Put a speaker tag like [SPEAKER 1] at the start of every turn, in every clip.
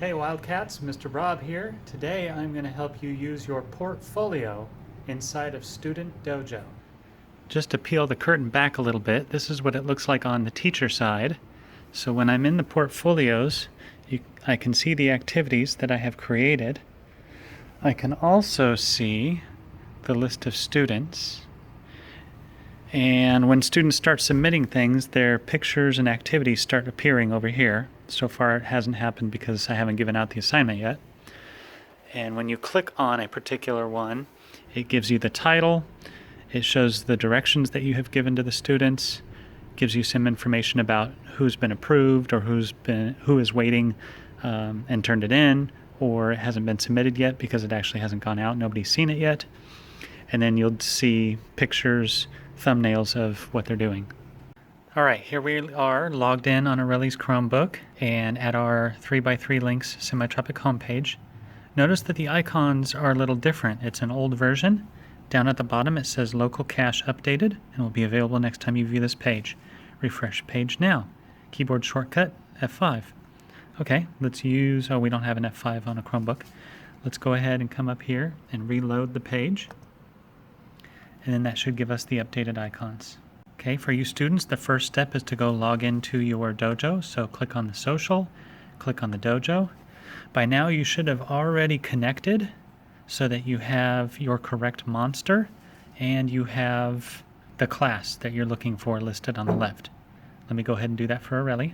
[SPEAKER 1] Hey Wildcats, Mr. Rob here. Today I'm going to help you use your portfolio inside of Student Dojo. Just to peel the curtain back a little bit, this is what it looks like on the teacher side. So when I'm in the portfolios, I can see the activities that I have created. I can also see the list of students. And when students start submitting things, their pictures and activities start appearing over here. So far it hasn't happened because I haven't given out the assignment yet. And when you click on a particular one, it gives you the title, it shows the directions that you have given to the students, gives you some information about who's been approved or who is waiting and turned it in, or it hasn't been submitted yet because it actually hasn't gone out, nobody's seen it yet. And then you'll see pictures, thumbnails of what they're doing. Alright, here we are logged in on Aureli's Chromebook and at our 3x3 links Semitropic homepage. Notice that the icons are a little different. It's an old version. Down at the bottom it says local cache updated and will be available next time you view this page. Refresh page now. Keyboard shortcut F5. Okay, let's use, we don't have an F5 on a Chromebook. Let's go ahead and come up here and reload the page. And then that should give us the updated icons. Okay, for you students, the first step is to go log into your dojo. So click on the social, click on the dojo. By now you should have already connected so that you have your correct monster and you have the class that you're looking for listed on the left. Let me go ahead and do that for Aureli.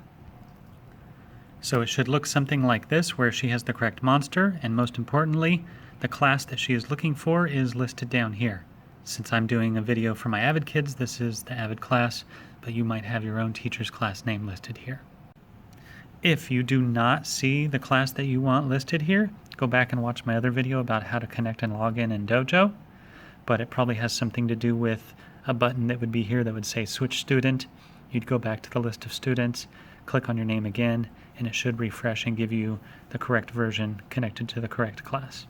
[SPEAKER 1] So it should look something like this, where she has the correct monster, and most importantly, the class that she is looking for is listed down here. Since I'm doing a video for my Avid kids, this is the Avid class, but you might have your own teacher's class name listed here. If you do not see the class that you want listed here, go back and watch my other video about how to connect and log in Dojo, but it probably has something to do with a button that would be here that would say Switch Student. You'd go back to the list of students, click on your name again, and it should refresh and give you the correct version connected to the correct class.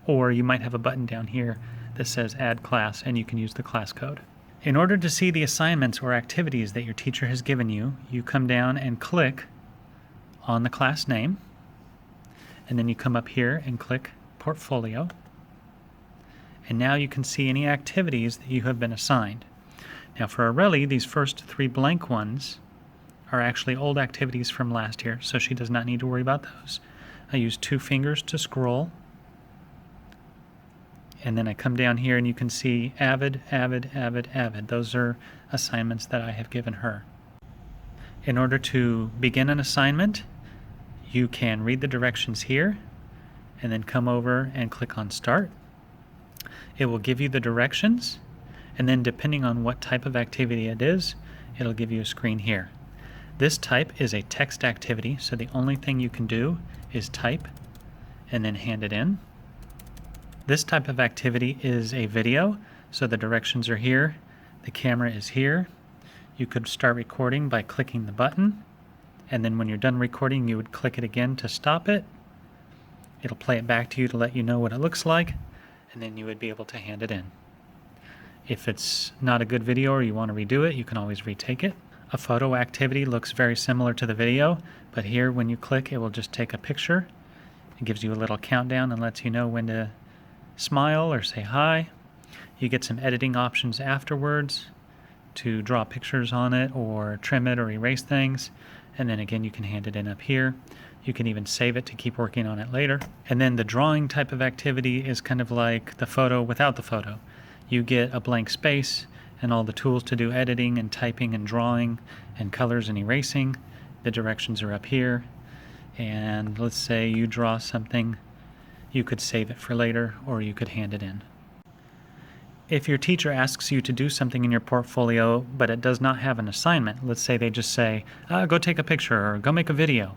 [SPEAKER 1] Or you might have a button down here that says Add Class, and you can use the class code. In order to see the assignments or activities that your teacher has given you, you come down and click on the class name, and then you come up here and click Portfolio, and now you can see any activities that you have been assigned. Now for Aureli, these first 3 blank ones are actually old activities from last year, so she does not need to worry about those. I use 2 fingers to scroll, and then I come down here and you can see Avid, Avid, Avid, Avid. Those are assignments that I have given her. In order to begin an assignment, you can read the directions here and then come over and click on Start. It will give you the directions, and then depending on what type of activity it is, it'll give you a screen here. This type is a text activity, so the only thing you can do is type and then hand it in. This type of activity is a video, so the directions are here, the camera is here. You could start recording by clicking the button, and then when you're done recording you would click it again to stop it. It'll play it back to you to let you know what it looks like, and then you would be able to hand it in. If it's not a good video or you want to redo it, you can always retake it. A photo activity looks very similar to the video, but here when you click it will just take a picture. It gives you a little countdown and lets you know when to smile or say hi. You get some editing options afterwards to draw pictures on it or trim it or erase things, and then again you can hand it in up here. You can even save it to keep working on it later. And then the drawing type of activity is kind of like the photo without the photo. You get a blank space and all the tools to do editing and typing and drawing and colors and erasing. The directions are up here, and let's say you draw something. You could save it for later, or you could hand it in. If your teacher asks you to do something in your portfolio, but it does not have an assignment, let's say they just say, go take a picture or go make a video,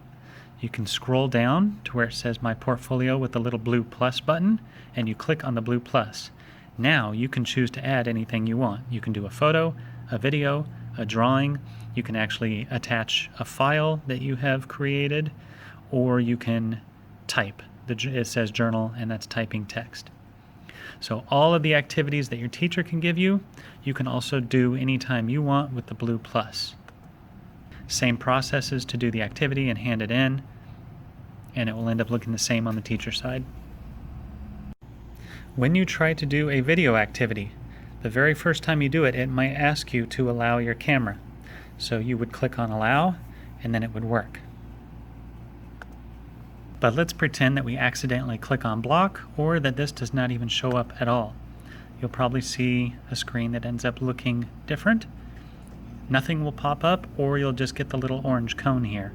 [SPEAKER 1] you can scroll down to where it says My Portfolio with the little blue plus button, and you click on the blue plus. Now you can choose to add anything you want. You can do a photo, a video, a drawing. You can actually attach a file that you have created, or you can type. It says journal, and that's typing text. So all of the activities that your teacher can give you, you can also do anytime you want with the blue plus. Same processes to do the activity and hand it in. and it will end up looking the same on the teacher side. When you try to do a video activity, the very first time you do it, it might ask you to allow your camera. So you would click on allow, and then it would work. But let's pretend that we accidentally click on block, or that this does not even show up at all. You'll probably see a screen that ends up looking different. Nothing will pop up, or you'll just get the little orange cone here.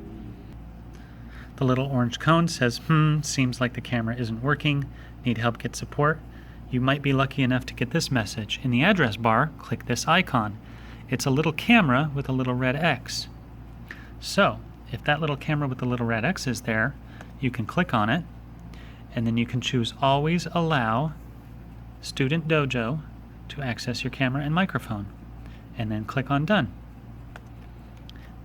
[SPEAKER 1] The little orange cone says, seems like the camera isn't working, need help, get support. You might be lucky enough to get this message. In the address bar, click this icon. It's a little camera with a little red X. So, if that little camera with the little red X is there, you can click on it, and then you can choose Always Allow Student Dojo to access your camera and microphone, and then click on Done.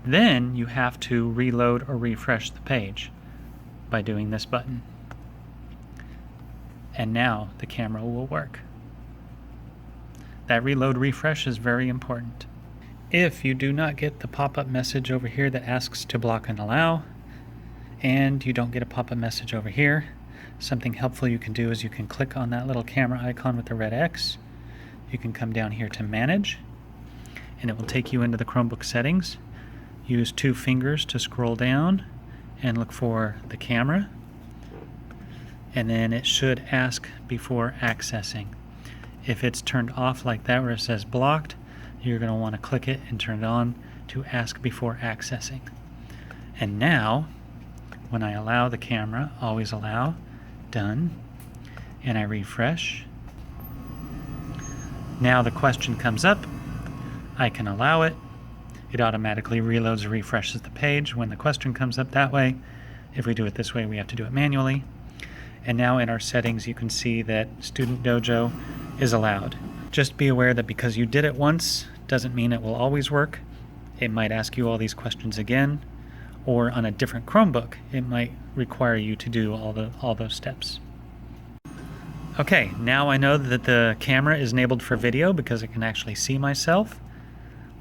[SPEAKER 1] Then you have to reload or refresh the page by doing this button. And now the camera will work. That reload refresh is very important. If you do not get the pop-up message over here that asks to block and allow, and you don't get a pop-up message over here, something helpful you can do is you can click on that little camera icon with the red X. You can come down here to Manage, and it will take you into the Chromebook settings. Use 2 fingers to scroll down and look for the camera, and then it should ask before accessing. If it's turned off like that where it says blocked, you're going to want to click it and turn it on to ask before accessing. And now, when I allow the camera, always allow, done, and I refresh, now the question comes up, I can allow it, it automatically reloads and refreshes the page when the question comes up that way. If we do it this way, we have to do it manually. And now in our settings, you can see that Student Dojo is allowed. Just be aware that because you did it once doesn't mean it will always work. It might ask you all these questions again, or on a different Chromebook, it might require you to do all those steps. Okay, now I know that the camera is enabled for video because I can actually see myself.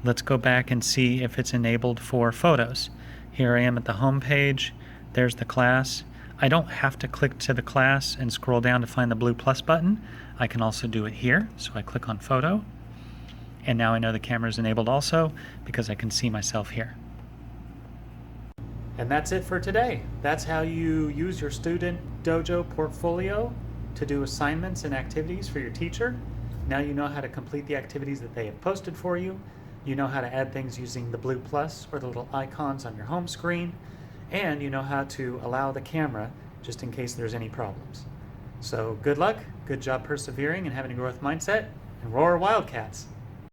[SPEAKER 1] Let's go back and see if it's enabled for photos. Here I am at the home page. There's the class. I don't have to click to the class and scroll down to find the blue plus button. I can also do it here. So I click on photo. And now I know the camera is enabled also because I can see myself here. And that's it for today. That's how you use your Student Dojo portfolio to do assignments and activities for your teacher. Now you know how to complete the activities that they have posted for you. You know how to add things using the blue plus or the little icons on your home screen. And you know how to allow the camera just in case there's any problems. So good luck, good job persevering and having a growth mindset, and roar Wildcats!